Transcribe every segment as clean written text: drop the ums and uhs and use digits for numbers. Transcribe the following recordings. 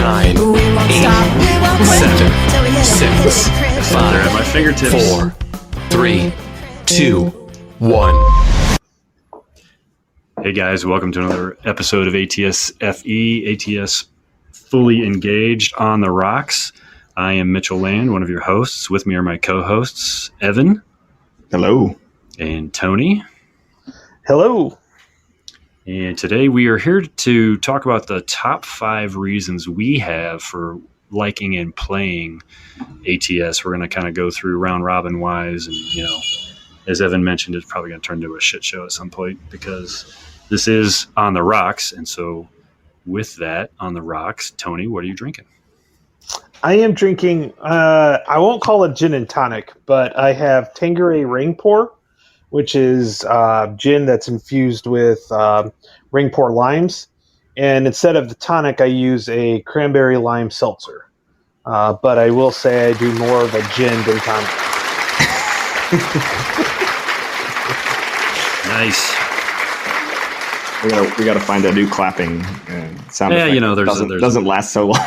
9, 8, 7, 6, 5, They're at my fingertips. 4, 3, 2, 1. Hey guys, welcome to another episode of ATSFE, ATS Fully Engaged on the Rocks. I am Mitchell Land, one of your hosts. With me are my co-hosts, Evan. Hello. And Tony. Hello. And today we are here to talk about the top 5 reasons we have for liking and playing ATS. We're going to kind of go through round robin wise, and as Evan mentioned, it's probably going to turn into a shit show at some point because this is on the rocks. And so with that on the rocks, Tony, what are you drinking? I am drinking, I won't call it gin and tonic, but I have Tanqueray Ring Pour, which is gin that's infused with ring pour limes. And instead of the tonic, I use a cranberry lime seltzer. But I will say I do more of a gin than tonic. Nice. We got to find a new clapping sound effect. Doesn't last so long.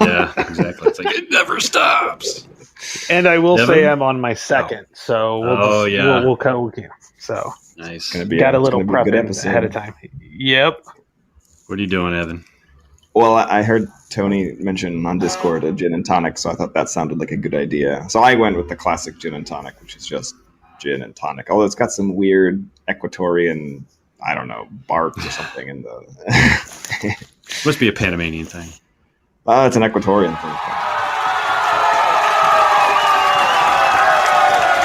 Yeah, exactly. It's like it never stops. And I will Evan? say I'm on my second, so we'll so Nice. Got a little prep ahead of time. Yep. What are you doing, Evan? Well, I heard Tony mention on Discord a gin and tonic, so I thought that sounded like a good idea. So I went with the classic gin and tonic, which is just gin and tonic. Although it's got some weird Ecuadorian, I don't know, bark or something in the. Must be a Panamanian thing. It's an Ecuadorian thing.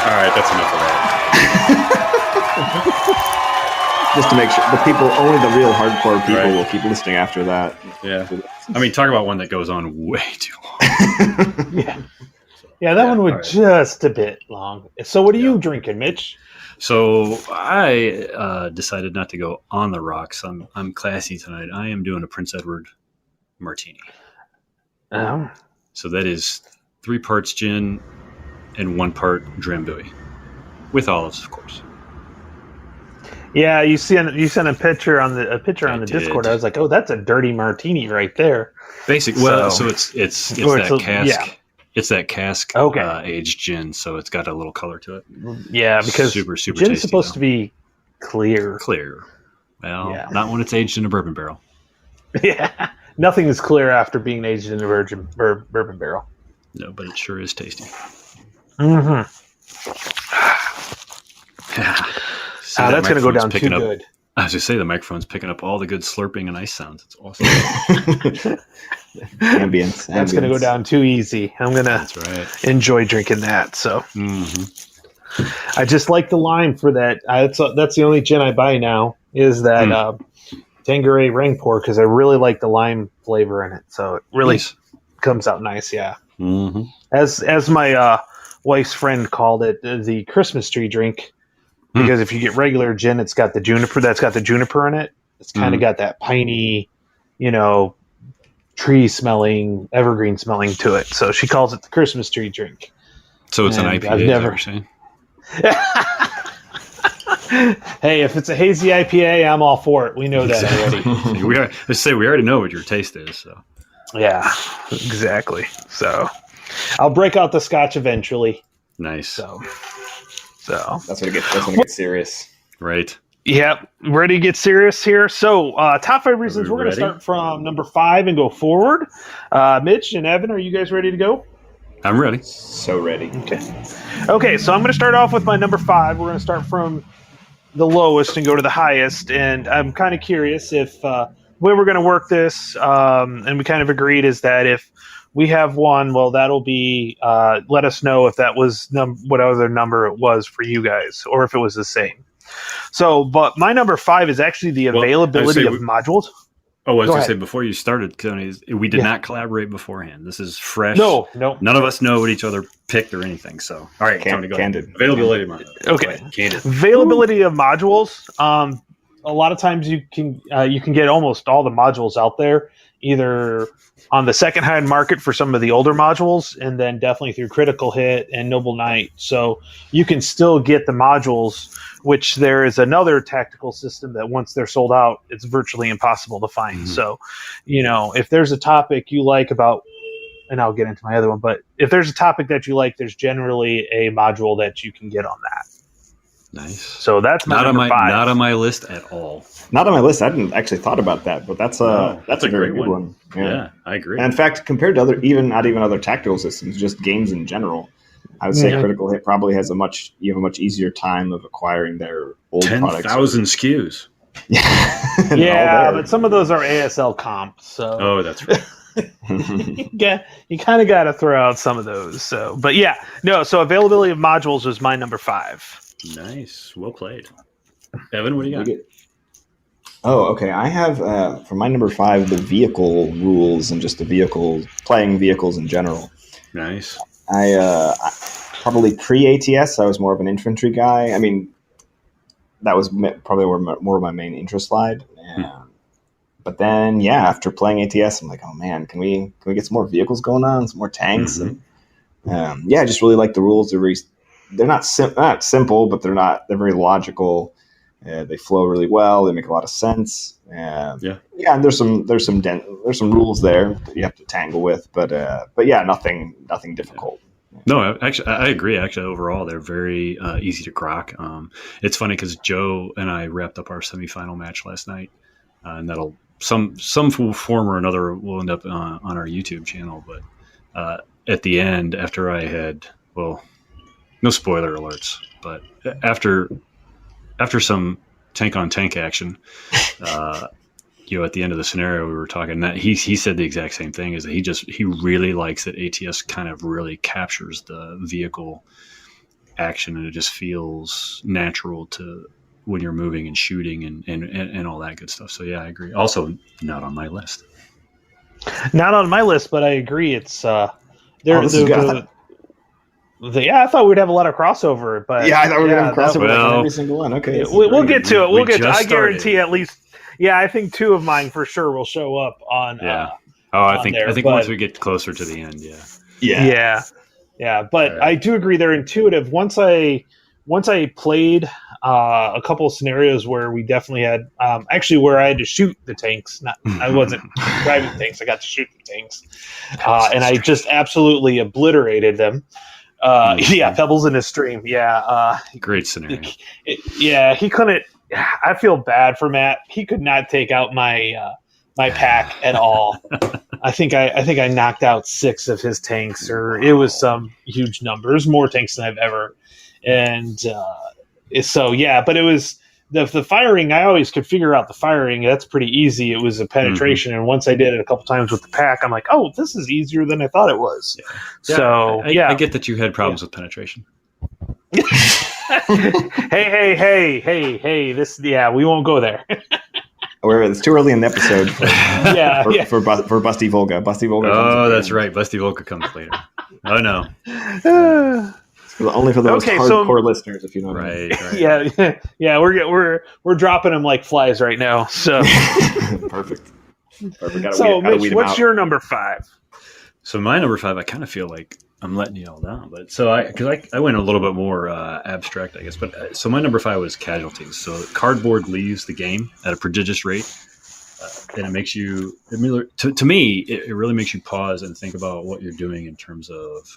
All right, that's enough of that. Just to make sure only the real hardcore people will keep listening after that. Yeah. I mean, talk about one that goes on way too long. Yeah, that one was just a bit long. So what are you drinking, Mitch? So I decided not to go on the rocks. I'm classy tonight. I am doing a Prince Edward martini. Oh. So that is 3 parts gin and 1 part Drambuie. With olives, of course. Yeah, you sent a picture on the Discord. I was like, "Oh, that's a dirty martini right there." Basically, so it's that cask. Yeah. It's that cask aged gin, so it's got a little color to it. Yeah, because super gin's tasty, supposed to be clear. Clear. Well, not when it's aged in a bourbon barrel. Yeah, nothing is clear after being aged in a bourbon barrel. No, but it sure is tasty. Mm-hmm. That's going to go down too good. I was going to say the microphone's picking up all the good slurping and ice sounds. It's awesome. Ambience. That's going to go down too easy. I'm going to enjoy drinking that. So I just like the lime for that. That's the only gin I buy now is that Tanqueray Ring Pour because I really like the lime flavor in it. So it really comes out nice. Yeah. Mm-hmm. As my wife's friend called it, the Christmas tree drink. Because if you get regular gin, it's got the juniper. That's got the juniper in it. It's kind of got that piney, tree smelling, evergreen smelling to it. So she calls it the Christmas tree drink. So it's an IPA. I've never seen. Hey, if it's a hazy IPA, I'm all for it. We know that already. we already know what your taste is. So yeah, exactly. So I'll break out the Scotch eventually. Nice. So that's when it gets serious. Right. Yep. Ready to get serious here. So top 5 reasons. We're going to start from number 5 and go forward. Mitch and Evan, are you guys ready to go? I'm ready. So ready. Okay. So I'm going to start off with my number 5. We're going to start from the lowest and go to the highest. And I'm kind of curious if way we're going to work this, and we kind of agreed, is that if we have one, well, that'll be, let us know if that was what other number it was for you guys, or if it was the same. So, but my number 5 is actually the availability of modules. Oh, I was going to say, before you started, Tony, we did not collaborate beforehand. This is fresh. No. None of us know what each other picked or anything. So, all right, Tony, go ahead. Availability of modules. Okay. Candid. Availability of modules. A lot of times you can get almost all the modules out there either on the second-hand market for some of the older modules, and then definitely through Critical Hit and Noble Knight. So you can still get the modules, which there is another tactical system that once they're sold out, it's virtually impossible to find. Mhm. So, if there's a topic you like about, and I'll get into my other one, but if there's a topic that you like, there's generally a module that you can get on that. Nice. So that's my Not on number my 5. not on my list at all. Not on my list. I hadn't actually thought about that, but that's a very great good one. Yeah, I agree. And in fact, compared to not even other tactical systems, just games in general, I would say Yeah. Critical Hit probably has a much easier time of acquiring their old products. 10,000 SKUs. And Yeah, all but some of those are ASL comp, so Oh, that's right. you kind of got to throw out some of those. So, but yeah, no. So availability of modules was my number 5. Nice. Well played. Evan, what do you got? Oh, okay. I have for my number 5 the vehicle rules and just playing vehicles in general. Nice. I probably pre-ATS, I was more of an infantry guy. I mean, that was probably more of my main interest lied. But then, after playing ATS, I'm like, oh man, can we get some more vehicles going on, some more tanks? Mhm. And I just really like the rules. They're not simple, but they're very logical. They flow really well. They make a lot of sense. And there's some rules there that you have to tangle with, but nothing difficult. No, actually, I agree. Actually, overall, they're very easy to grok. It's funny because Joe and I wrapped up our semifinal match last night, and that'll some form or another will end up on our YouTube channel. But at the end, after I had, well, no spoiler alerts, but after some tank on tank action, at the end of the scenario we were talking, that he said the exact same thing, is that he really likes that ATS kind of really captures the vehicle action, and it just feels natural to when you're moving and shooting and all that good stuff. So yeah, I agree. Also not on my list. Not on my list, but I agree. It's This is good. I thought we'd have a lot of crossover, but I thought we were going to have crossover well, on every single one. Okay, we'll get to it. We'll get to it. I just guarantee at least. Yeah, I think 2 of mine for sure will show up on. I think there, once we get closer to the end, yeah. But I do agree they're intuitive. Once I played a couple of scenarios where we definitely had where I had to shoot the tanks. I wasn't driving tanks. I got to shoot the tanks, and I just absolutely obliterated them. Pebbles in his stream. great scenario. He couldn't. I feel bad for Matt. He could not take out my pack at all. I think I knocked out 6 of his tanks, or it was some huge numbers, more tanks than I've ever. And but it was the firing. I always could figure out the firing. That's pretty easy. It was a penetration, and once I did it a couple times with the pack, I'm like, oh, this is easier than I thought it was. I get that you had problems with penetration. Hey! We won't go there. It's too early in the episode for Busty Volga. Busty Volga. Oh, that's right. Busty Volga comes later. Oh no. Only for those hardcore listeners, if you know. Right. Yeah. We're dropping them like flies right now. So perfect. So, Mitch, what's your number 5? So my number 5, I kind of feel like I'm letting you all down, but so I went a little bit more abstract, I guess. But so my number 5 was casualties. So cardboard leaves the game at a prodigious rate, and it makes you. To me, it really makes you pause and think about what you're doing in terms of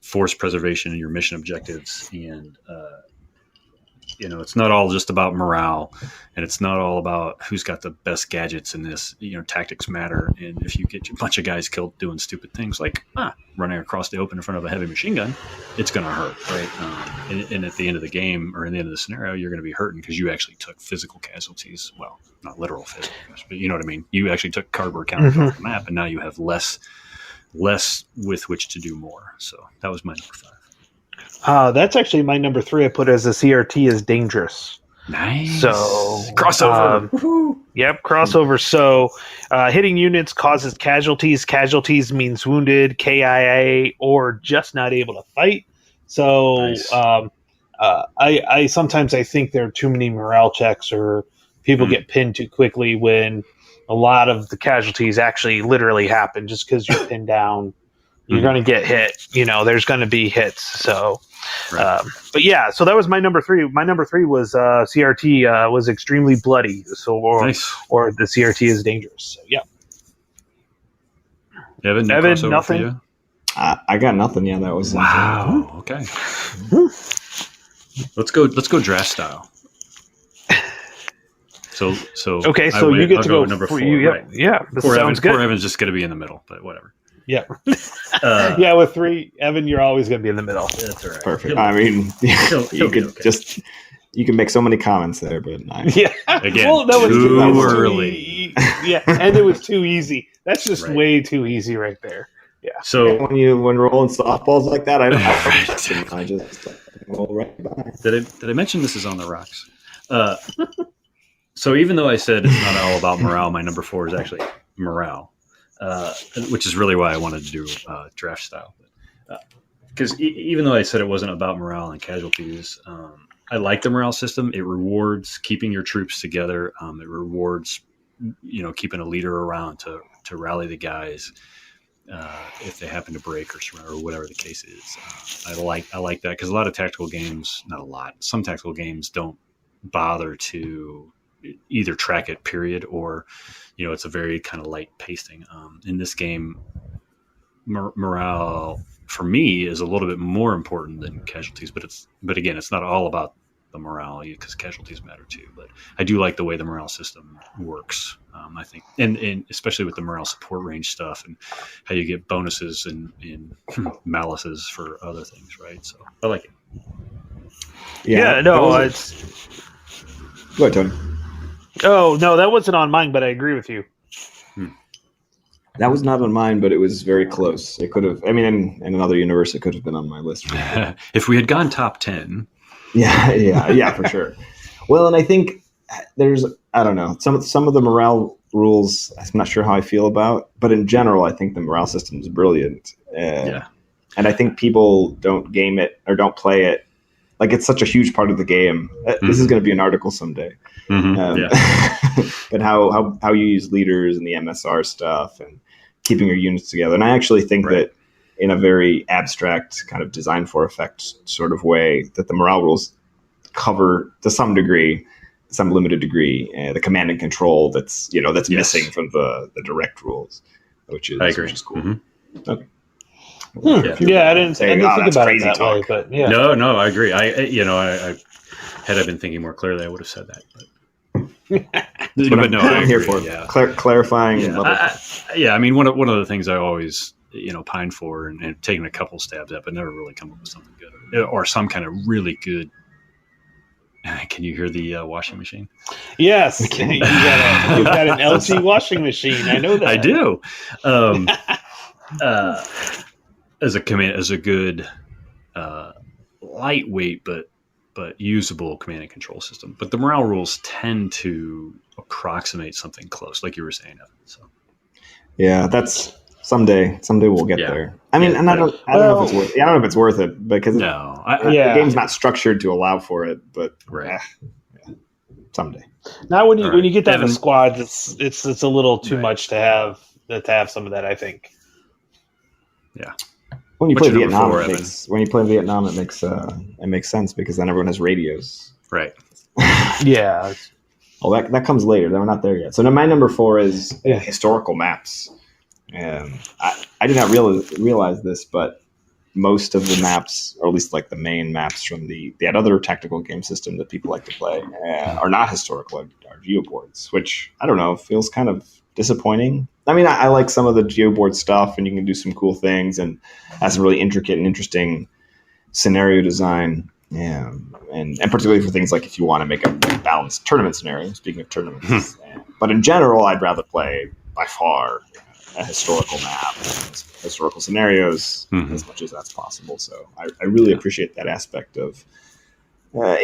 force preservation and your mission objectives, and it's not all just about morale, and it's not all about who's got the best gadgets in this. Tactics matter, and if you get a bunch of guys killed doing stupid things like running across the open in front of a heavy machine gun, it's going to hurt, right? And at the end of the game, or in the end of the scenario, you're going to be hurting because you actually took physical casualties. Well, not literal physical, but you know what I mean. You actually took cardboard counters off the map, and now you have less with which to do more. So that was my number 5. That's actually my number 3. I put as a CRT is dangerous. Nice. So crossover. Crossover. So hitting units causes casualties. Casualties means wounded, KIA, or just not able to fight. So nice. I sometimes I think there are too many morale checks or people get pinned too quickly when a lot of the casualties actually literally happen just because you're pinned down. You're going to get hit. There's going to be hits. So, Right. but yeah, so that was my number 3. My number 3 was CRT was extremely bloody. So, Nice. or the CRT is dangerous. So, yeah. Evan, no Evan, crossover nothing? for you? I got nothing. Yeah, that was Wow. Okay. Let's go draft style. So Okay, so you get I'll to go number for 4. you. Right. Yeah, this Poor sounds Poor good. Evan's just going to be in the middle, but whatever. Yeah. Uh, With 3, Evan, you're always going to be in the middle. That's all right. perfect. I mean, he'll you be could okay. you can make so many comments there, but Yeah. Again, that was too that was early. Yeah, and it was too easy. That's just Right. way too easy right there. So when rolling softballs like that, I Right. just roll right by. did I mention this is on the rocks? So even though I said it's not all about morale, my number 4 is actually morale, which is really why I wanted to do draft style. Because even though I said it wasn't about morale and casualties, I like the morale system. It rewards keeping your troops together. It rewards, keeping a leader around to rally the guys if they happen to break or surrender or whatever the case is. I like that because a lot of tactical games, not a lot, some tactical games don't bother to either track it, period, or it's a very kind of light pasting. In this game, morale for me is a little bit more important than casualties, but again, it's not all about the morale because casualties matter too. But I do like the way the morale system works. I think, and especially with the morale support range stuff and how you get bonuses and malices for other things, right? So I like it. Yeah, no, it's. Go ahead, Tony. Oh no, that wasn't on mine, but I agree with you. That was not on mine, but it was very close. It could have. I mean, in another universe, it could have been on my list. If we had gone top 10, yeah, for sure. Well, and I think there's, I don't know, some of the morale rules, I'm not sure how I feel about, but in general, I think the morale system is brilliant. Yeah. And I think people don't game it or don't play it. Like, it's such a huge part of the game. This is going to be an article someday. But how you use leaders and the MSR stuff and keeping your units together. And I actually think that in a very abstract kind of design for effect sort of way, that the morale rules cover to some degree, some limited degree, the command and control that's missing from the direct rules, which is, I agree. Which is cool. Mm-hmm. Okay. Yeah, I didn't think about it that talk. way, but yeah. No, I agree. I had I been thinking more clearly, I would have said that. But no, I'm here agree, for yeah. clarifying. Yeah, I mean, one of the things I always pine for and taking a couple stabs at, but never really come up with something good or some kind of really good. Can you hear the washing machine? Yes, you've got an LG washing machine. I know that. I do. As a good lightweight but usable command and control system. But the morale rules tend to approximate something close, like you were saying, Evan. So yeah, that's someday we'll get there. I mean, and I don't know if it's worth. I don't know if it's worth it because the game's not structured to allow for it. But someday. Now, when you get down Evan, to squads, it's a little too much to have some of that. I think. Yeah. When you What's play your number Vietnam, it makes sense because then everyone has radios. Right. Yeah. Well, that comes later. We're not there yet. So now my number 4 is historical maps. And I did not realize this, but most of the maps, or at least like the main maps from that other tactical game system that people like to play, are not historical, are geoboards, which I don't know, feels kind of disappointing. I mean, I like some of the geoboard stuff, and you can do some cool things, and has some really intricate and interesting scenario design. Yeah, and particularly for things like if you want to make a balanced tournament scenario. Speaking of tournaments, but in general, I'd rather play by far a historical map, historical scenarios, as much as that's possible. So I really appreciate that aspect of.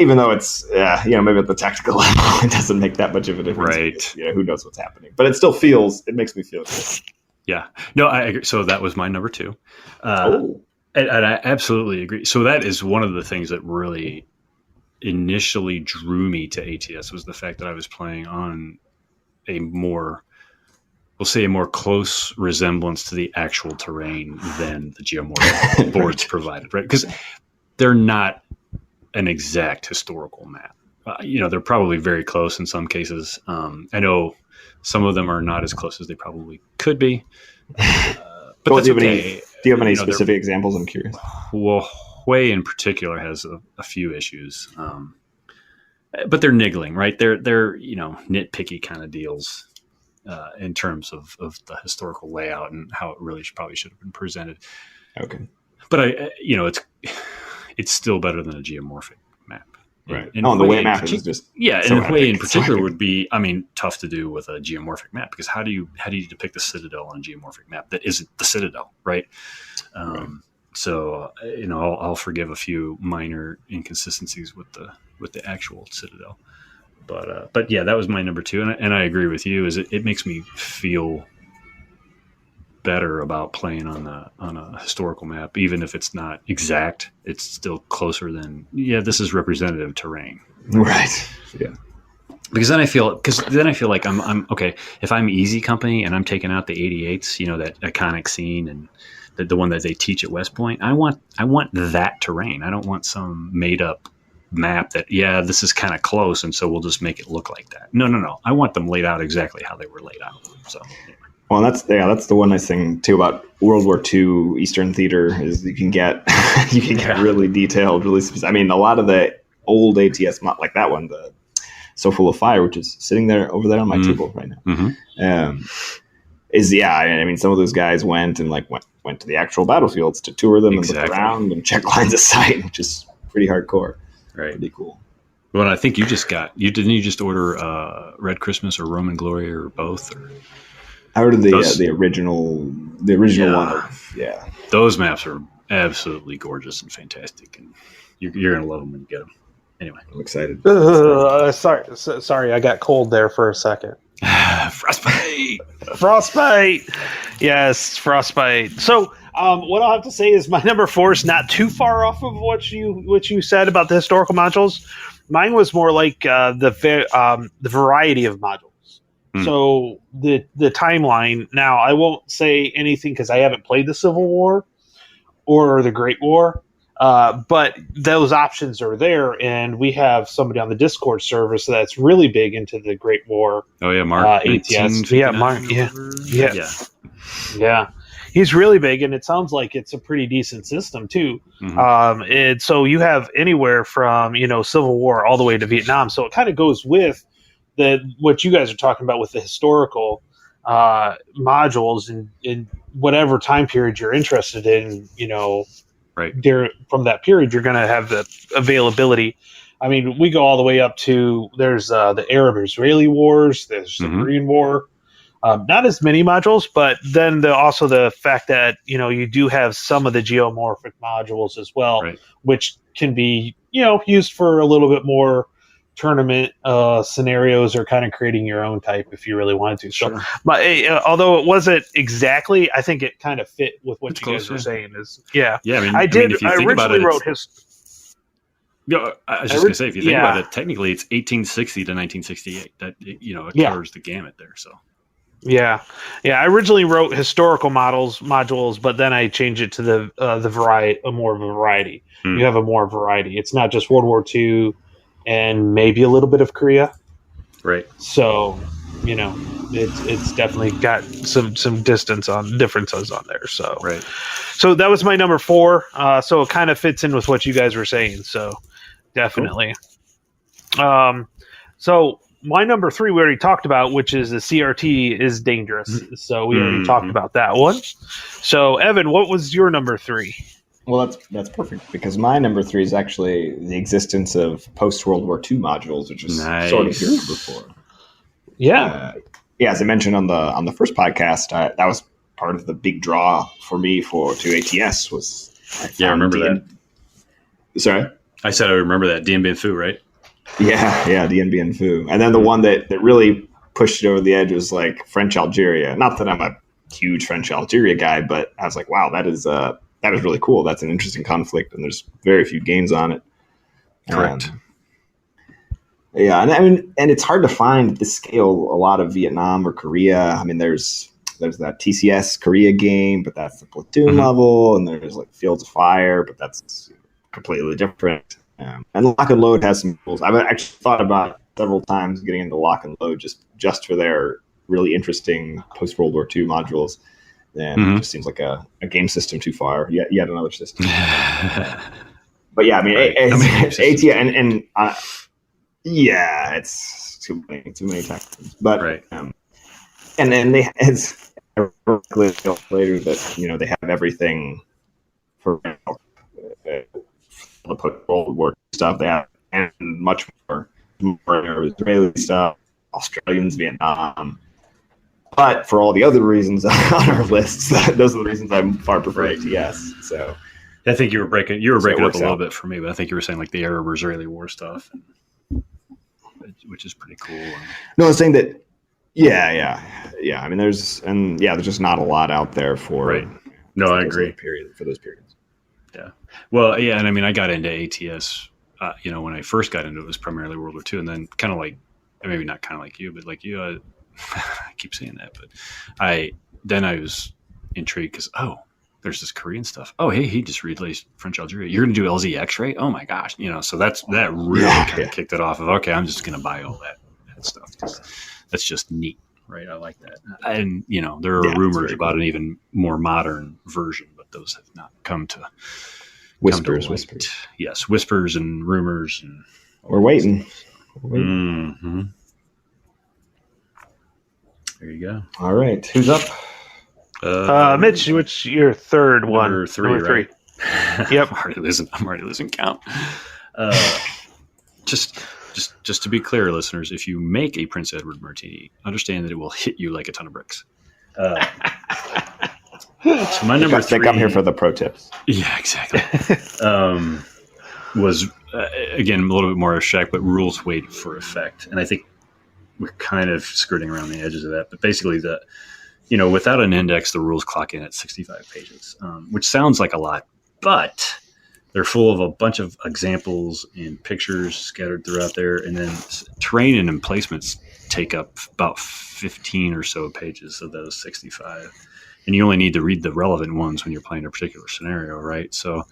Even though it's maybe at the tactical level it doesn't make that much of a difference. Right. Because, who knows what's happening, but it makes me feel good. Yeah. No, I agree. So that was my number 2. And I absolutely agree. So that is one of the things that really initially drew me to ATS was the fact that I was playing on a more, we'll say, a more close resemblance to the actual terrain than the geomorphic boards provided, right? Because they're not an exact historical map. They're probably very close in some cases. I know some of them are not as close as they probably could be. But that's okay. Do you have any specific examples? I'm curious. Well, Hue in particular has a few issues, but they're niggling, right? They're nitpicky kind of deals in terms of the historical layout and how it really probably should have been presented. Okay, but it's still better than a geomorphic map. Right. And the way map is just and Hue in particular would be, tough to do with a geomorphic map, because how do you depict the Citadel on a geomorphic map that isn't the Citadel, right? Right. So I'll forgive a few minor inconsistencies with the actual Citadel, but yeah, that was my number 2, and I agree with you. Is it makes me feel better about playing on a historical map, even if it's not exact. It's still closer than this is representative terrain, right? Yeah. Because then I feel like I'm okay if I'm Easy Company and I'm taking out the 88s, that iconic scene and the one that they teach at West Point. I want that terrain. I don't want some made up map that this is kind of close, and so we'll just make it look like that. No. I want them laid out exactly how they were laid out. So. Anyway. Well, that's the one nice thing too about World War II Eastern Theater is you can get really detailed, really specific. A lot of the old ATS like that one, the So Full of Fire, which is sitting there over there on my table right now. Mm-hmm. Some of those guys went to the actual battlefields to tour them and look around and check lines of sight, which is pretty hardcore. Right. Pretty cool. Well, I think you didn't you just order Red Christmas or Roman Glory or both? Or? I ordered the original one. Yeah. Those maps are absolutely gorgeous and fantastic, and you're gonna love them when you get them. Anyway, I'm excited. Sorry, I got cold there for a second. Frostbite. Yes, frostbite. So, what I'll have to say is my number 4 is not too far off of what you said about the historical modules. Mine was more like the variety of modules. So the timeline. Now, I won't say anything because I haven't played the Civil War or the Great War, but those options are there, and we have somebody on the Discord server that's really big into the Great War. Oh yeah, Mark. ATS. Yeah, Mark. Yeah. He's really big, and it sounds like it's a pretty decent system too. Mm-hmm. And so you have anywhere from Civil War all the way to Vietnam. So it kind of goes with what you guys are talking about with the historical modules in whatever time period you're interested in. Right. From that period, you're going to have the availability. We go all the way up to there's the Arab-Israeli wars. There's the Korean War. Not as many modules, but then also the fact that you do have some of the geomorphic modules as well, right, which can be used for a little bit more tournament scenarios or kind of creating your own type if you really wanted to. Sure. So, but although it wasn't exactly, I think it kind of fit with what you guys were saying. Yeah. I originally wrote his. Yeah, I was just going to say, if you think about it, technically it's 1860 to 1968. That it covers the gamut there. So. Yeah. I originally wrote historical modules, but then I changed it to the variety, more of a variety. You have a more variety. It's not just World War II and maybe a little bit of Korea. Right. So, it's definitely got some differences on there. So, right. So that was my number 4. So it kind of fits in with what you guys were saying. So definitely. Cool. So my number 3 we already talked about, which is the CRT is dangerous. So we already talked about that one. So Evan, what was your number 3? Well, that's perfect, because my number 3 is actually the existence of post-World War II modules, which is sort of here before. Yeah. As I mentioned on the first podcast, that was part of the big draw for me to ATS was. I remember that. Sorry? I said I remember that. Dien Bien Phu, right? Yeah, Dien Bien Phu. And then the one that really pushed it over the edge was like French Algeria. Not that I'm a huge French Algeria guy, but I was like, wow, that is really cool. That's an interesting conflict, and there's very few games on it. Correct. Yeah, and I mean, and it's hard to find at this scale a lot of Vietnam or Korea. I mean, there's that TCS Korea game, but that's the platoon level, and there's like Fields of Fire, but that's completely different. And Lock and Load has some rules. I've actually thought about several times getting into Lock and Load just for their really interesting post World War II modules. And it just seems like a game system too far. Yet another system. But yeah, I mean, ATS and yeah, it's too many tactics. But and then they it's later that they have everything for the post-World War stuff. They have and much more Israeli stuff, Australians, Vietnam. But for all the other reasons on our lists, those are the reasons I far prefer ATS. So I think you were breaking up a little bit for me, but I think you were saying like the Arab-Israeli war stuff, which is pretty cool. No, I was saying that. Yeah. I mean, there's just not a lot out there for. Right. No, I agree. For those periods. Yeah. Well, yeah, and I mean, I got into ATS. When I first got into it, was primarily World War II, and then kind of like, maybe not kind of like you, but like you. I keep saying that, but I was intrigued because there's this Korean stuff. Oh, hey, he just relays French Algeria. You're going to do LZX, right? Oh my gosh, so that really kind of kicked it off of okay, I'm just going to buy all that stuff. That's just neat, right? I like that. And there are rumors about an even more modern version, but those have not come to whispers. Yes, whispers and rumors, and we're waiting. Mm-hmm. There you go. All right. Who's up? Mitch, what's your third one? Number three. Right? Yep. I'm already losing count. Just to be clear, listeners, if you make a Prince Edward Martini, understand that it will hit you like a ton of bricks. So my number three. I think I'm here for the pro tips. Yeah, exactly. Was again a little bit more abstract, but rules wait for effect, and I think we're kind of skirting around the edges of that. But basically, without an index, the rules clock in at 65 pages, which sounds like a lot, but they're full of a bunch of examples and pictures scattered throughout there, and then terrain and emplacements take up about 15 or so pages of those 65. And you only need to read the relevant ones when you're playing a particular scenario, right? So,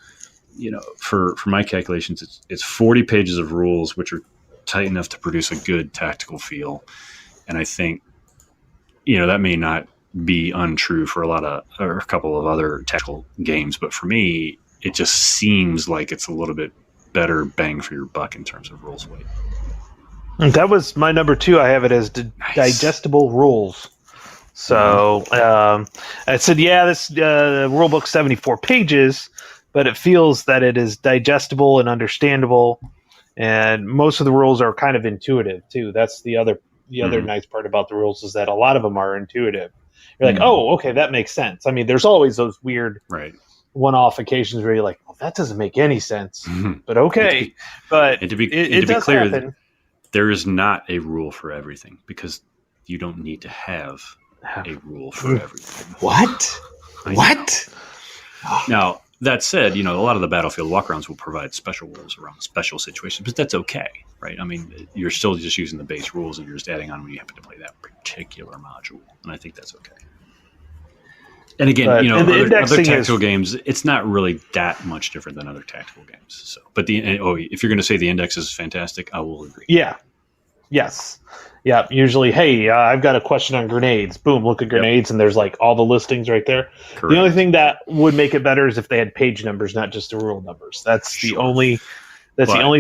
for my calculations, it's 40 pages of rules, which are tight enough to produce a good tactical feel. And I think, that may not be untrue for a couple of other tactical games, but for me, it just seems like it's a little bit better bang for your buck in terms of rules weight. That was my number 2. I have it as digestible rules. So I said, this rule book's 74 pages, but it feels that it is digestible and understandable. And most of the rules are kind of intuitive too. That's the other nice part about the rules is that a lot of them are intuitive. You're like, oh, okay, that makes sense. I mean, there's always those weird one-off occasions where you're like, well, that doesn't make any sense. But okay. And to be clear, happen. There is not a rule for everything because you don't need to have a rule for everything. What? Now, that said, a lot of the battlefield walkarounds will provide special rules around special situations, but that's okay, right? I mean, you're still just using the base rules and you're just adding on when you happen to play that particular module, and I think that's okay. And again, other tactical games, it's not really that much different than other tactical games. So, but if you're going to say the index is fantastic, I will agree. Yeah. Yes. Yeah. Usually, hey, I've got a question on grenades. Boom, look at grenades, and there's like all the listings right there. Correct. The only thing that would make it better is if they had page numbers, not just the rule numbers. That's the only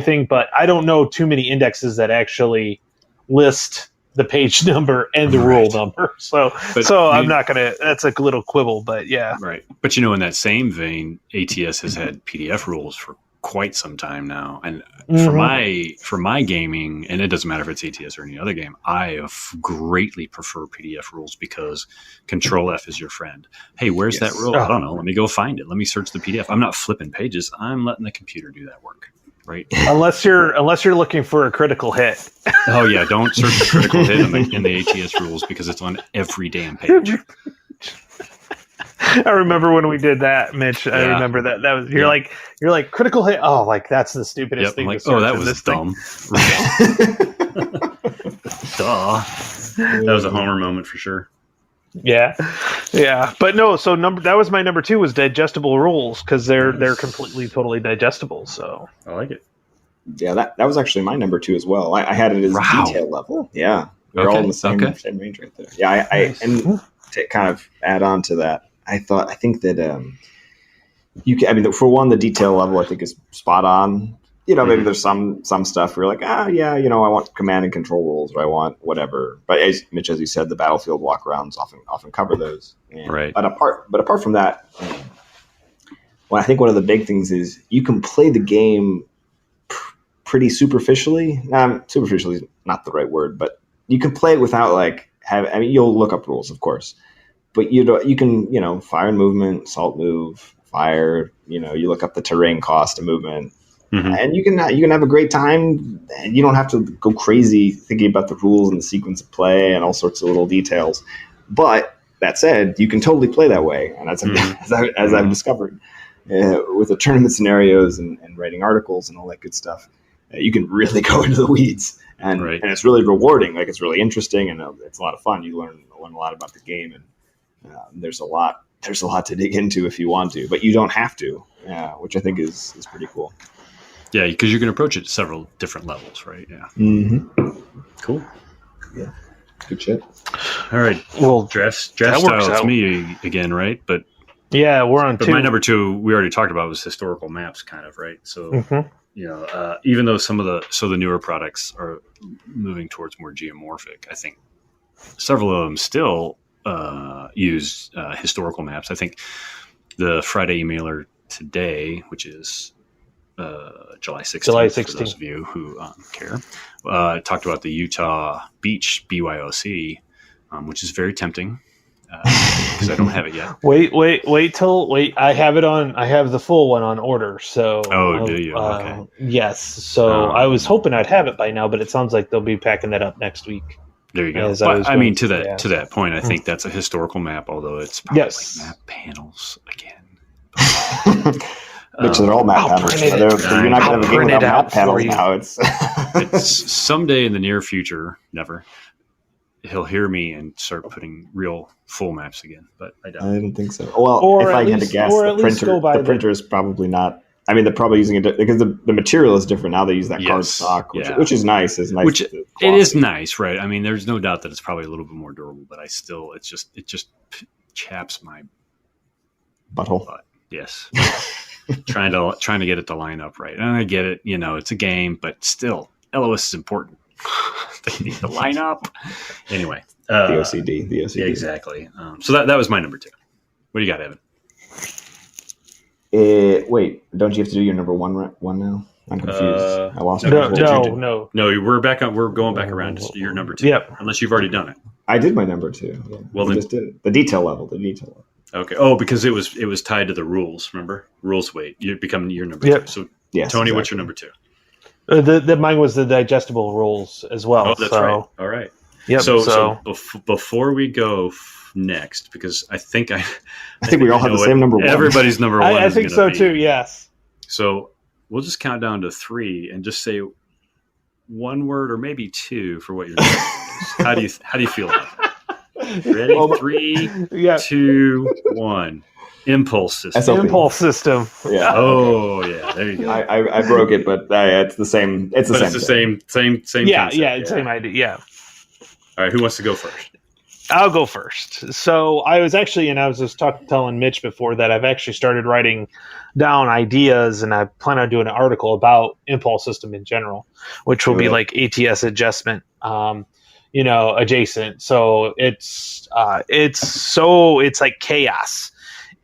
thing. But I don't know too many indexes that actually list the page number and the rule number. So I'm not going to, that's a little quibble, but yeah. Right. But in that same vein, ATS has had PDF rules for quite some time now. And for my gaming, and it doesn't matter if it's ATS or any other game, I greatly prefer PDF rules because Control F is your friend. Hey, where's that rule? I don't know. Let me go find it. Let me search the PDF. I'm not flipping pages. I'm letting the computer do that work. Right. Unless you're looking for a critical hit. Oh yeah, don't search for critical hit in the ATS rules because it's on every damn page. I remember when we did that, Mitch. I Yeah. remember that. That was you're like critical hit. Oh, like that's the stupidest Yep. thing. I'm like, to search that in was this thing. dumb. Duh. That was a Homer moment for sure. Yeah. But no. So that was my number 2 was digestible rules because they're completely totally digestible. So I like it. Yeah, that was actually my number 2 as well. I had it as Wow. detail level. Yeah, we're all in the same range right there. Yeah, and to kind of add on to that, I think that you can. I mean, for one, the detail level I think is spot on. Maybe there's some stuff where you're like, yeah, I want command and control rules, or I want whatever. But as Mitch, as you said, the battlefield walkarounds often cover those. Right. But apart from that, well, I think one of the big things is you can play the game pretty superficially. Superficially is not the right word, but you can play it without you'll look up rules, of course, but you can fire and movement, assault move, fire. You look up the terrain cost of movement. And you can have a great time, and you don't have to go crazy thinking about the rules and the sequence of play and all sorts of little details. But that said, you can totally play that way, and as I've discovered with the tournament scenarios and writing articles and all that good stuff, you can really go into the weeds, and it's really rewarding. Like, it's really interesting, and it's a lot of fun. You learn a lot about the game, and there's a lot to dig into if you want to, but you don't have to, which I think is pretty cool. Yeah, because you can approach it at several different levels, right? Yeah. Mm-hmm. Cool. Yeah. Good shit. All right. Well, draft that style. works It's out. me again, right? But Yeah, we're on But 2. my number 2, we already talked about, was historical maps, kind of, right? So, even though some of the newer products are moving towards more geomorphic, I think several of them still use historical maps. I think the Friday emailer today, which is July 16th, for those of you who care, talked about the Utah Beach BYOC, which is very tempting. Because I don't have it yet. Wait! I have it on. I have the full one on order. So. Oh, do you? Okay. Yes. So I was hoping I'd have it by now, but it sounds like they'll be packing that up next week. There you go. But I mean, to that point, I think that's a historical map, although it's probably like map panels again. Which they're all map panels. You're not going to have a game without map panels now. It's someday in the near future. Never. He'll hear me and start putting real full maps again, but I doubt. I don't think so. Well, if I had to guess, the printer is probably not. I mean, they're probably using it because the material is different now. They use that cardstock, which is nice. Which it is nice, right? I mean, there's no doubt that it's probably a little bit more durable, but it just chaps my butthole. Butt. Yes, trying to get it to line up right. And I get it. It's a game, but still, LOS is important. They need to line up. Anyway, the OCD. Yeah, exactly. So that was my number 2. What do you got, Evan? Wait, don't you have to do your number one now? I'm confused. I lost. No. We're back on. We're going back around to your number 2. Yep. Unless you've already done it. I did my number 2. Yeah. Well, then just did it. The detail level. Okay. Oh, because it was tied to the rules. Remember, rules weight. You're becoming your number 2. So, yes, Tony, what's your number 2? Mine was the digestible rules as well. Oh, that's right. All right. Yep. So before we go next, because I think we all have the same number 1. Everybody's number 1. I think so too. Yes. So we'll just count down to 3 and just say one word or maybe 2 for what your number is. How do you feel about that? Ready? 3, 2, 1. Impulse system. SLP. Impulse system. Yeah. Oh, yeah. There you go. I broke it, but it's the same. It's the same. Same. Yeah. Same idea. Yeah. All right. Who wants to go first? I'll go first. So I was just telling Mitch before that I've actually started writing down ideas, and I plan on doing an article about impulse system in general, which will be like ATS adjustment, adjacent. So it's like chaos.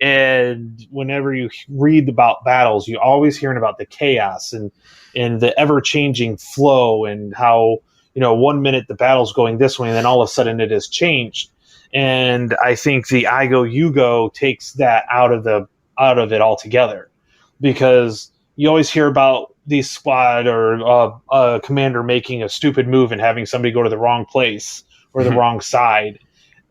And whenever you read about battles, you're always hearing about the chaos and the ever-changing flow, and how 1 minute the battle's going this way, and then all of a sudden it has changed. And I think the I go you go takes that out of it altogether, because you always hear about the squad or a commander making a stupid move and having somebody go to the wrong place or the wrong side.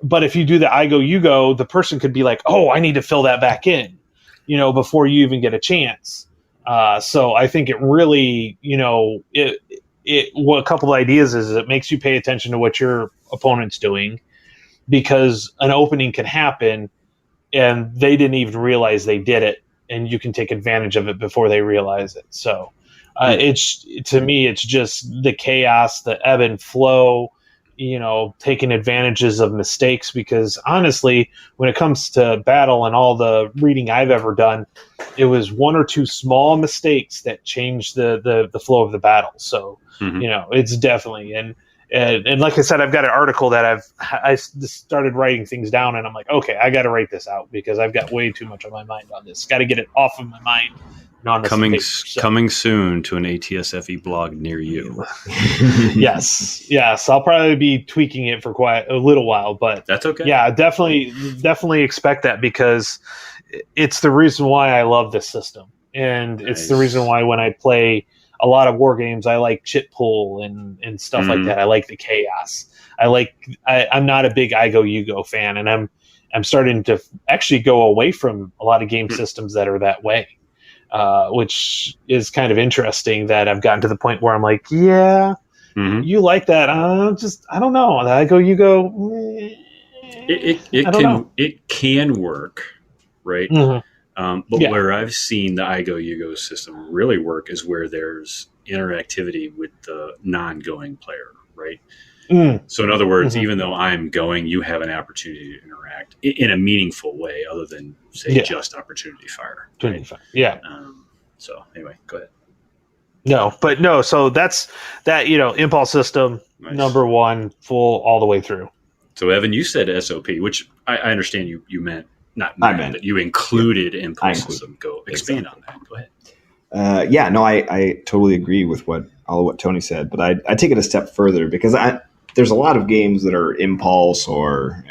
But if you do the I go, you go, the person could be like, oh, I need to fill that back in, before you even get a chance. So I think it really, what a couple of ideas is it makes you pay attention to what your opponent's doing, because an opening can happen and they didn't even realize they did it, and you can take advantage of it before they realize it. So to me, it's just the chaos, the ebb and flow, taking advantages of mistakes, because honestly, when it comes to battle and all the reading I've ever done, it was one or two small mistakes that changed the flow of the battle. So, it's definitely, and like I said, I've got an article that I started writing things down, and I'm like, okay, I got to write this out because I've got way too much on my mind on this. Got to get it off of my mind. Coming soon to an ATSFE blog near you. Yes. I'll probably be tweaking it for quite a little while, but that's okay. Yeah, definitely expect that, because it's the reason why I love this system, and it's the reason why when I play a lot of war games, I like chit pull and stuff like that. I like the chaos. I'm not a big I go you go fan, and I'm starting to actually go away from a lot of game systems that are that way. Which is kind of interesting that I've gotten to the point where I'm like, yeah, you like that. I don't know. I go, you go. It can work, right? But where I've seen the I go, you go system really work is where there's interactivity with the non-going player, right? So in other words, even though I'm going, you have an opportunity to interact in a meaningful way, other than say just opportunity fire. Right? Yeah. So anyway, go ahead. No. So that's that. Impulse system number one, full all the way through. So Evan, you said SOP, which I understand you meant that you included impulse system. Go expand on that. Go ahead. I totally agree with all of what Tony said, but I take it a step further, because there's a lot of games that are impulse or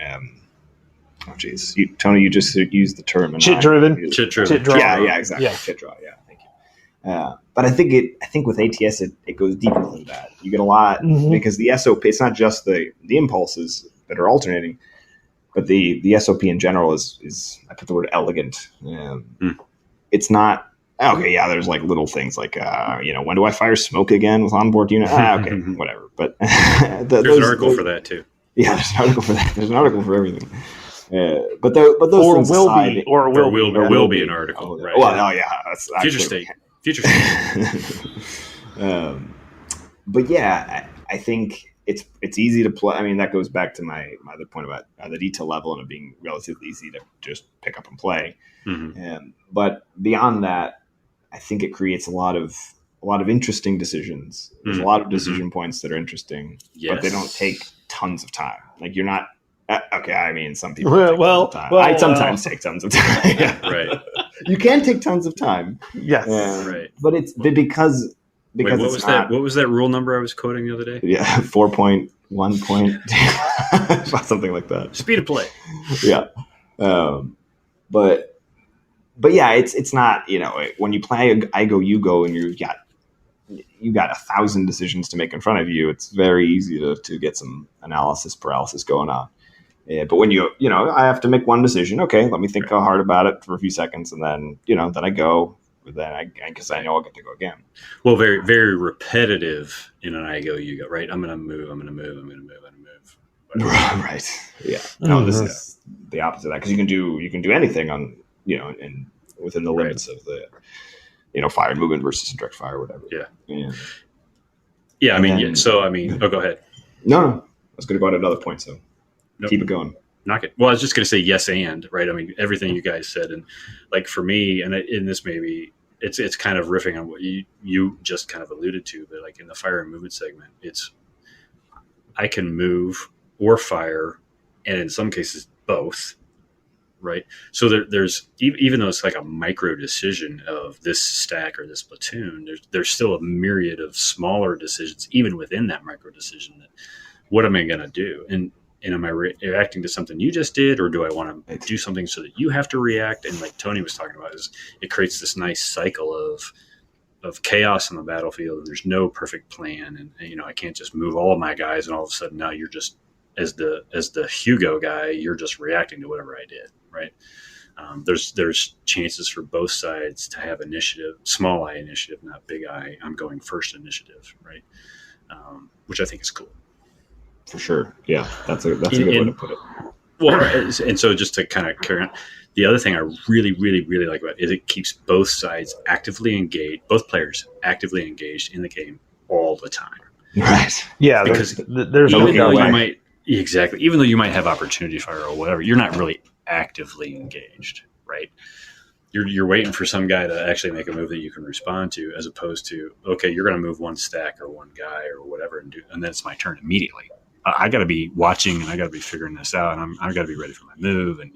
Tony, you just used the term chit driven. Yeah, exactly. Yeah. Chit draw. Yeah, thank you. But I think with ATS it goes deeper than that. You get a lot because the SOP, it's not just the impulses that are alternating, but the SOP in general is I put the word elegant. It's not. Okay, yeah, there's like little things like, when do I fire smoke again with onboard unit? Okay, whatever. But there's an article for that too. Yeah, there's an article for that. There's an article for everything. But those things aside, will be an article. Right? Well, yeah, that's future state. But yeah, I think it's easy to play. I mean, that goes back to my other point about the detail level and it being relatively easy to just pick up and play. But beyond that, I think it creates a lot of interesting decisions. There's a lot of decision points that are interesting, but they don't take tons of time. Like you're not. Okay, I mean, some people take tons of time. I sometimes take tons of time. Right. You can take tons of time. Yes. Right. But it's because Wait, what was that rule number I was quoting the other day? Yeah, 4.1 something like that. Speed of play. Yeah. But yeah, it's not, when you play I go, you go, and you got 1,000 decisions to make in front of you, it's very easy to get some analysis paralysis going on. Yeah, but when I have to make one decision. Okay, let me think hard about it for a few seconds, and then then I go. Then because I know I'll get to go again. Well, very very repetitive in an I go you go, right? I'm gonna move. Right. Yeah. No, this is the opposite of that, because you can do anything on within the limits of the fire movement versus direct fire or whatever. Yeah. I mean, go ahead. No, I was going to go on another point, so keep it going. Knock it. Well, I was just going to say yes and, right? I mean, everything you guys said, and like for me, and in this maybe it's kind of riffing on what you just kind of alluded to, but like in the fire and movement segment, I can move or fire, and in some cases both, right? So there's even though it's like a micro decision of this stack or this platoon, there's still a myriad of smaller decisions even within that micro decision. That what am I going to do? And am I reacting to something you just did, or do I want to do something so that you have to react? And like Tony was talking about, is it creates this nice cycle of chaos on the battlefield. There's no perfect plan, and I can't just move all of my guys, and all of a sudden now you're just as the Hugo guy, you're just reacting to whatever I did, right? There's chances for both sides to have initiative, small I initiative, not big I. I'm going first initiative, right? Which I think is cool. For sure. Yeah, that's a good way to put it. Well, and so just to kind of carry on, the other thing I really, really, really like about it is it keeps both sides actively engaged, both players actively engaged in the game all the time. Right. Yeah, Because there's even no though way. you might even though you might have opportunity fire or whatever, you're not really actively engaged, right? You're waiting for some guy to actually make a move that you can respond to, as opposed to, okay, you're going to move one stack or one guy or whatever, and then it's my turn immediately. I got to be watching and I got to be figuring this out, and I got to be ready for my move, and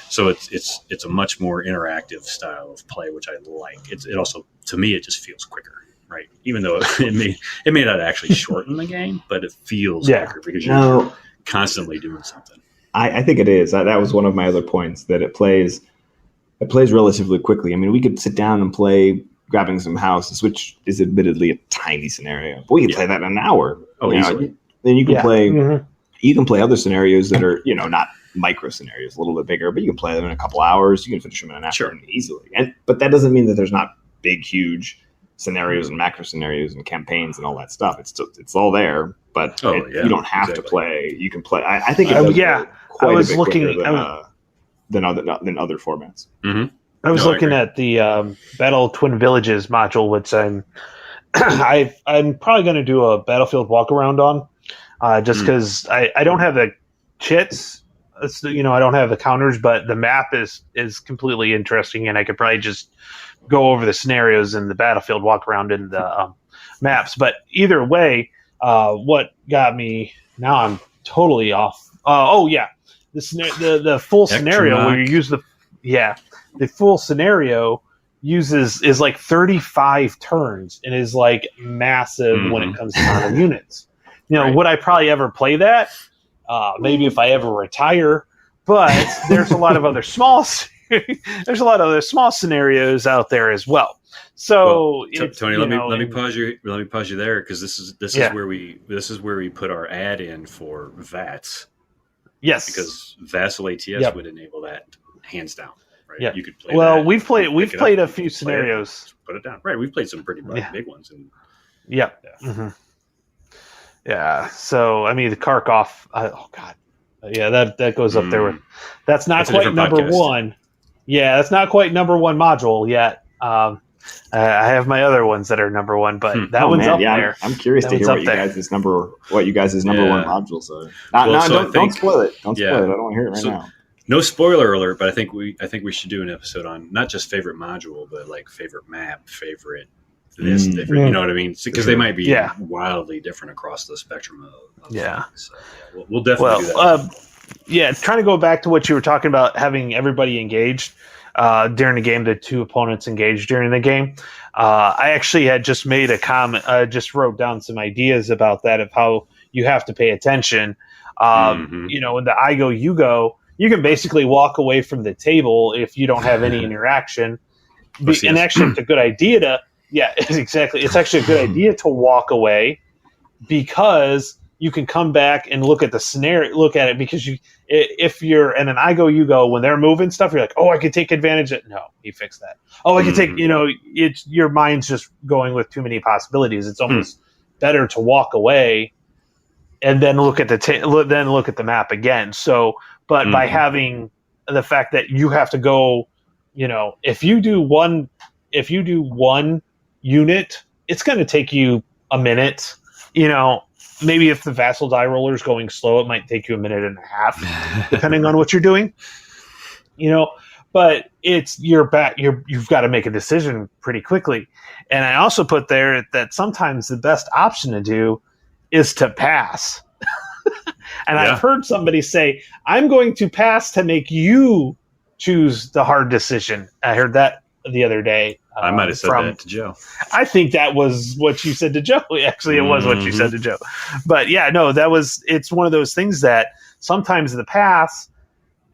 so it's a much more interactive style of play, which I like. It also, to me, it just feels quicker, right? Even though it may not actually shorten the game, but it feels quicker because you're constantly doing something. I think it is. That was one of my other points, that it plays relatively quickly. I mean, we could sit down and play grabbing some houses, which is admittedly a tiny scenario, but we can play that in an hour. Oh, easily. Then you can play. Mm-hmm. You can play other scenarios that are, not micro scenarios, a little bit bigger, but you can play them in a couple hours. You can finish them in an afternoon easily. But that doesn't mean that there's not big, huge scenarios and macro scenarios and campaigns and all that stuff. It's all there, but you don't have to play. You can play. I think it does quite a bit quicker than other formats. Mm-hmm. I was looking at the Battle Twin Villages module, which I'm probably going to do a Battlefield walk around on, just because I don't have the chits. I don't have the counters, but the map is completely interesting, and I could probably just go over the scenarios in the Battlefield walk around in the maps. But either way, what got me now, I'm totally off. The full scenario where you use the full scenario is like 35 turns and is like massive when it comes to amount of units. Would I probably ever play that? Maybe if I ever retire, but there's a lot of other small scenarios out there as well. So Tony, let me pause you. Let me pause you there, because this is where we put our ad in for VATS. Yes, because Vassal ATS would enable that hands down. Right? Yeah, you could play. Well, we've played a few scenarios. Put it down. Right, we've played some pretty big ones. Yeah. Mm-hmm. Yeah. So I mean, the Kharkov. Oh God. Yeah, that goes up there with. That's not quite number one. Yeah, that's not quite number one module yet. I have my other ones that are number one, but that one's up there. I'm curious to hear what you guys' number one modules are. Don't spoil it. Don't spoil it. I don't want to hear it right now. No spoiler alert, but I think we should do an episode on not just favorite module, but like favorite map, favorite this, different. You know what I mean? Because they might be wildly different across the spectrum of things. So, we'll definitely do that. Trying to go back to what you were talking about, having everybody engaged during the game, the two opponents engaged during the game. I actually had just made a comment, just wrote down some ideas about that, of how you have to pay attention. In the I go, you go, you can basically walk away from the table if you don't have any interaction. And actually, it's a good idea to, exactly. It's actually a good idea to walk away, because you can come back and look at the scenario, look at it, because if you're in an I go, you go, when they're moving stuff, you're like, oh, I can take advantage of it. No, he fixed that. Oh, I can take, it's your mind's just going with too many possibilities. It's almost better to walk away and then look at the map again. So, but by having the fact that you have to go, if you do one unit, it's going to take you a minute. Maybe if the Vassal die roller is going slow, it might take you a minute and a half, depending on what you're doing. But it's you've got to make a decision pretty quickly. And I also put there that sometimes the best option to do is to pass. And I've heard somebody say, I'm going to pass to make you choose the hard decision. I heard that the other day. I might have said that to Joe. I think that was what you said to Joe. Actually, it was what you said to Joe. But it's one of those things that sometimes the pass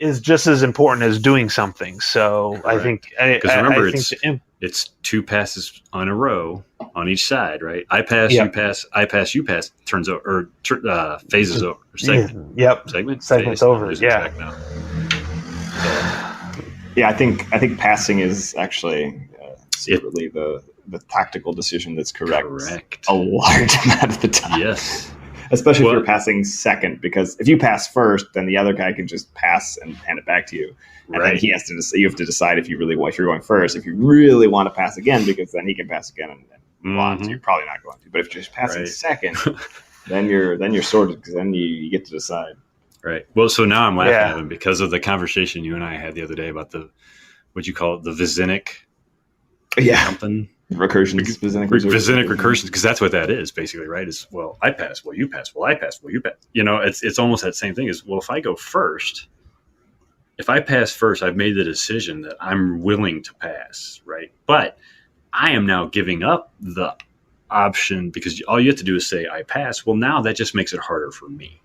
is just as important as doing something. So I think remember, I think it's 2 passes on a row on each side, right? I pass, Yep. you pass, I pass, you pass, turns over, or phases over. Segment. Yep. Segment's Segment's over, losing yeah. track now. Yeah, I think passing is actually secretly the tactical decision that's correct a large amount of the time. Yes. Especially if you're passing second, because if you pass first, then the other guy can just pass and hand it back to you, and then he has to. You have to decide if you're going first, if you really want to pass again, because then he can pass again and on. So you're probably not going to. But if you're just passing second, then you're sorted, because then you get to decide. Right. Well, so now I'm laughing at him because of the conversation you and I had the other day about what you call it, the Vizinic. Yeah. Something. Recursions. Vizinic recursions, because that's what that is basically, right? Is, well, I pass, well, you pass, well, I pass, well, you pass. It's almost that same thing as, well, if I go first, if I pass first, I've made the decision that I'm willing to pass, right? But I am now giving up the option, because all you have to do is say I pass. Well, now that just makes it harder for me.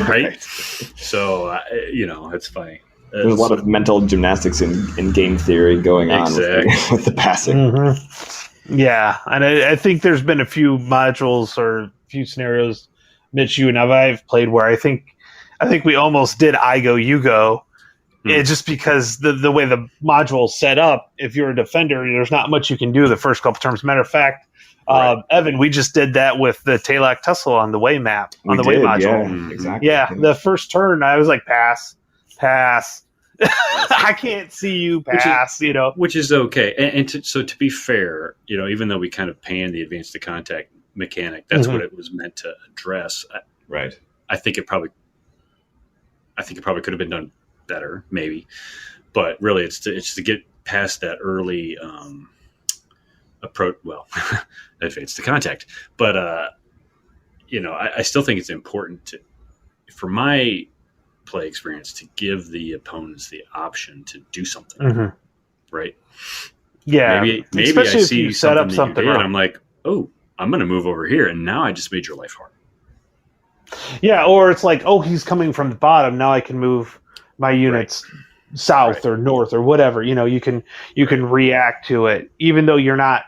Right? So, it's funny. There's a lot of mental gymnastics in game theory going on with the passing. Mm-hmm. Yeah, and I think there's been a few modules or a few scenarios, Mitch, you and I've played where I think we almost did I go, you go. Just because the way the module's set up, if you're a defender, there's not much you can do the first couple terms. Matter of fact, Evan, we just did that with the Talak Tussle on the way map, on the way module. Yeah, exactly. Yeah, the first turn, I was like, pass. I can't see you pass, Which is okay. And to be fair, even though we kind of panned the advance to contact mechanic, that's what it was meant to address. Right. I think it probably could have been done better, maybe. But really, it's to get past that early approach. Well, advance to contact. But I still think it's important for my play experience, to give the opponents the option to do something, right? Yeah, maybe especially I if see you set up something, and I'm like, oh, I'm going to move over here, and now I just made your life hard. Yeah, or it's like, oh, he's coming from the bottom. Now I can move my units south or north or whatever. You can react to it, even though you're not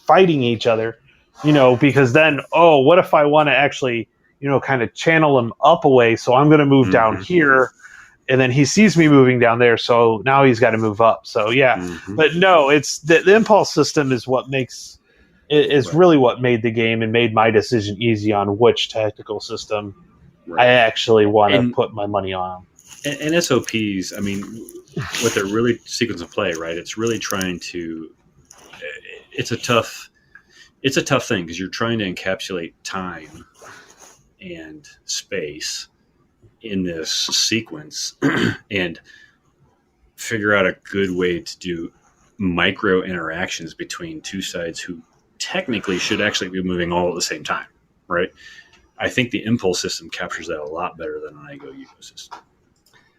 fighting each other. Because then, what if I want to actually kind of channel him up a way, so I'm going to move down here, and then he sees me moving down there, so now he's got to move up. So but no, it's the impulse system is what makes really what made the game and made my decision easy on which tactical system I actually want to put my money on. And SOPs, I mean, what they're really sequence of play, right? It's really trying to. It's a tough thing, because you're trying to encapsulate time and space in this sequence and figure out a good way to do micro interactions between two sides who technically should actually be moving all at the same time, right? I think the impulse system captures that a lot better than an I-Go-You-Go system.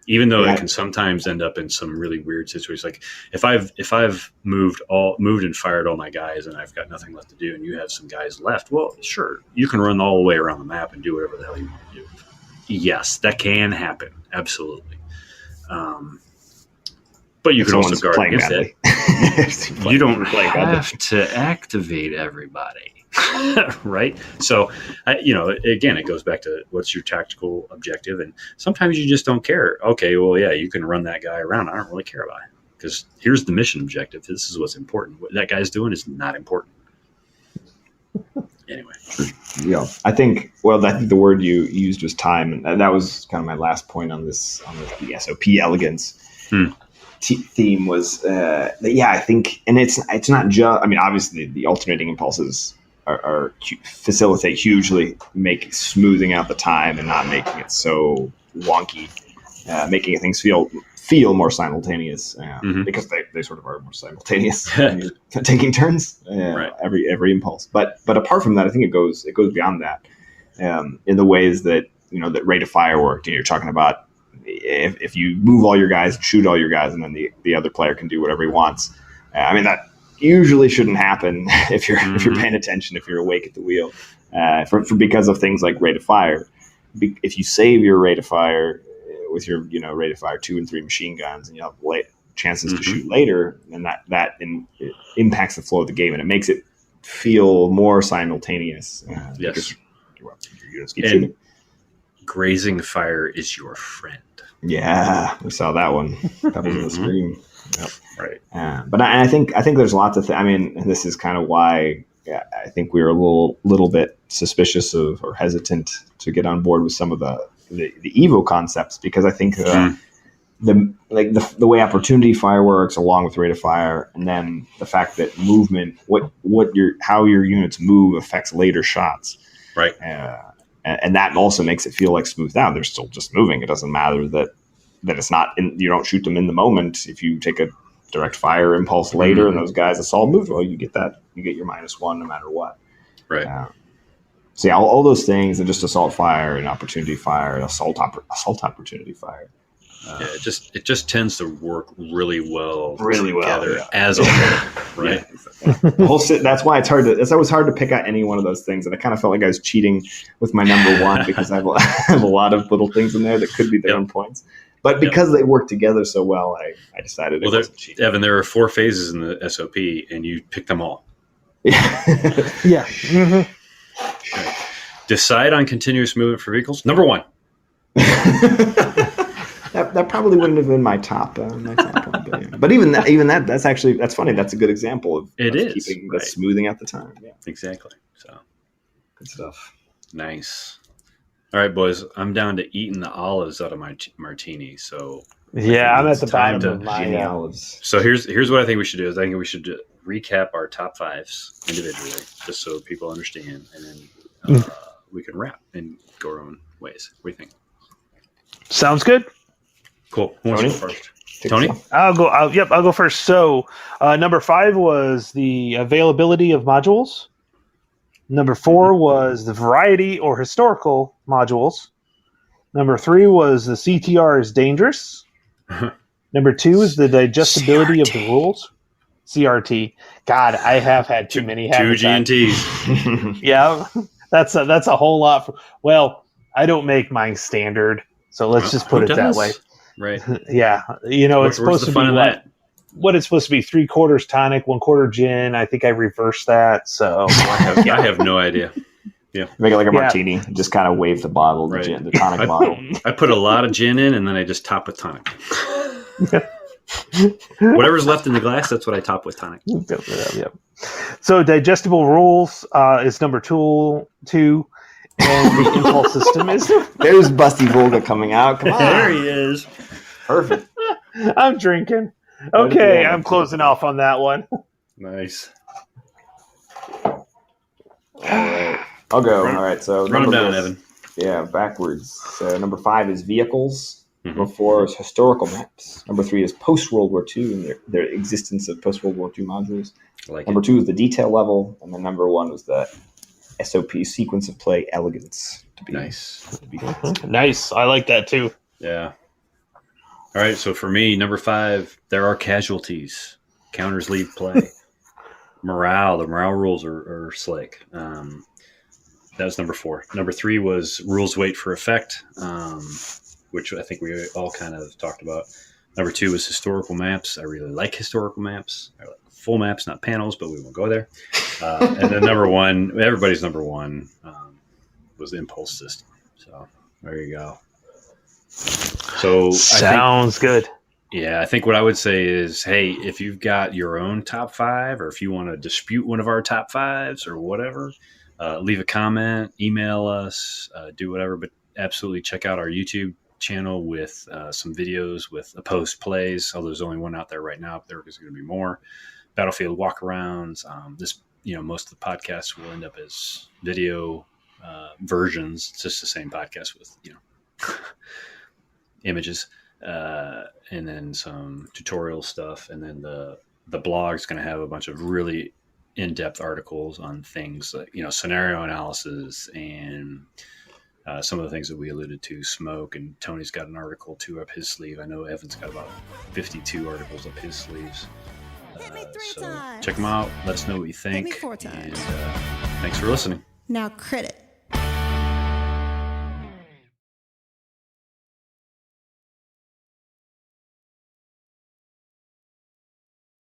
Even though it can sometimes end up in some really weird situations, like if I've moved and fired all my guys and I've got nothing left to do, and you have some guys left, well, sure, you can run all the way around the map and do whatever the hell you want to do. Yes, that can happen, absolutely. But you can also guard against it. You don't have to activate everybody. Right? So, again, it goes back to what's your tactical objective, and sometimes you just don't care. Okay, well, yeah, you can run that guy around. I don't really care about it, because here's the mission objective. This is what's important. What that guy's doing is not important. Anyway. Yeah, I think the word you used was time, and that was kind of my last point on this, the SOP elegance theme was, I think, and it's not just, I mean, obviously the alternating impulses are facilitate hugely, make smoothing out the time and not making it so wonky, making things feel more simultaneous, because they sort of are more simultaneous when you're taking turns, every impulse. But apart from that, I think it goes beyond that, in the ways that that rate of fire worked. You're talking about if you move all your guys and shoot all your guys, and then the other player can do whatever he wants. I mean, that usually shouldn't happen if you're paying attention, if you're awake at the wheel, because of things like rate of fire. If you save your rate of fire with your ready to fire 2 and 3 machine guns, and you have chances to shoot later, and that it impacts the flow of the game, and it makes it feel more simultaneous. Yes, your units keep shooting. Grazing fire is your friend. Yeah, we saw that one. That was on the screen. Yep. Right. But I think there's lots of I mean, this is kind of why I think we were a little bit suspicious of or hesitant to get on board with some of the Evo concepts, because I think the way opportunity fire works along with rate of fire, and then the fact that movement, how your units move affects later shots. Right. And that also makes it feel like smoothed out. They're still just moving. It doesn't matter that it's not you don't shoot them in the moment. If you take a direct fire impulse later and those guys assault move, well, you get your -1 no matter what. Right. So yeah, all those things, and just assault fire and opportunity fire and assault opportunity fire. It just tends to work really well together yeah. as a whole, right? Yeah, exactly. That's why it's always hard to pick out any one of those things, and I kind of felt like I was cheating with my number 1 because I have a lot of little things in there that could be their own points. But because they work together so well, I decided it wasn't cheating. Evan, there are 4 phases in the SOP, and you picked them all. Yeah. Mm-hmm. Okay. Decide on continuous movement for vehicles. Number 1. That probably wouldn't have been my top one. But even that's funny. That's a good example of keeping the smoothing at the time. Yeah, exactly. So good stuff. Nice. All right, boys. I'm down to eating the olives out of my martini. So yeah, I'm at the bottom of my olives. So here's what I think we should do. I think we should recap our top 5s individually, just so people understand, and then we can wrap and go our own ways. What do you think? Sounds good. Cool. Who wants to go first? Tony? I'll go first. So number 5 was the availability of modules. Number 4 was the variety or historical modules. Number 3 was the CTR is dangerous. Number 2 is the digestibility of the rules. CRT. God, I have had too many. 2 GNTs. Yeah, that's a whole lot. Well, I don't make mine standard, so let's just put it that way. Right. Yeah. It's supposed to be what it's supposed to be 3/4 tonic, 1/4 gin. I think I reversed that. So I have no idea. Yeah. Make it like a martini. Just kind of wave the bottle, the gin, the tonic bottle. I put a lot of gin in, and then I just top with tonic. Whatever's left in the glass, that's what I top with tonic. Yep. So digestible rules is number 2. And the impulse system is there's Busty Volga coming out. Come on. There he is. Perfect. I'm drinking. Okay, I'm closing off on that one. Nice. All right. I'll go. All right. So run them down, Evan. Yeah, backwards. So number 5 is vehicles. Number 4 is historical maps. Number 3 is post-World War II and their existence of post-World War II modules. Number 2 is the detail level. And then number 1 was the SOP sequence of play elegance. Nice. Nice. I like that too. Yeah. All right. So for me, number 5, there are casualties. Counters leave play. Morale. The morale rules are slick. That was number 4. Number 3 was rules wait for effect, which I think we all kind of talked about. Number 2 was historical maps. I really like historical maps. I like full maps, not panels, but we won't go there. And then number 1, everybody's number 1 was the impulse system. So there you go. So sounds good. Yeah, I think what I would say is, hey, if you've got your own top 5, or if you want to dispute one of our top 5s or whatever, leave a comment, email us, do whatever. But absolutely check out our YouTube channel with some videos with opposed plays. Although there's only one out there right now, but there is going to be more. Battlefield walkarounds. Most of the podcasts will end up as video versions. It's just the same podcast with images, and then some tutorial stuff, and then the blog's going to have a bunch of really in-depth articles on things like scenario analysis and some of the things that we alluded to. Smoke, and Tony's got an article too up his sleeve. I know Evan's got about 52 articles up his sleeves. So check them out. Let us know what you think. And thanks for listening. Now crit it.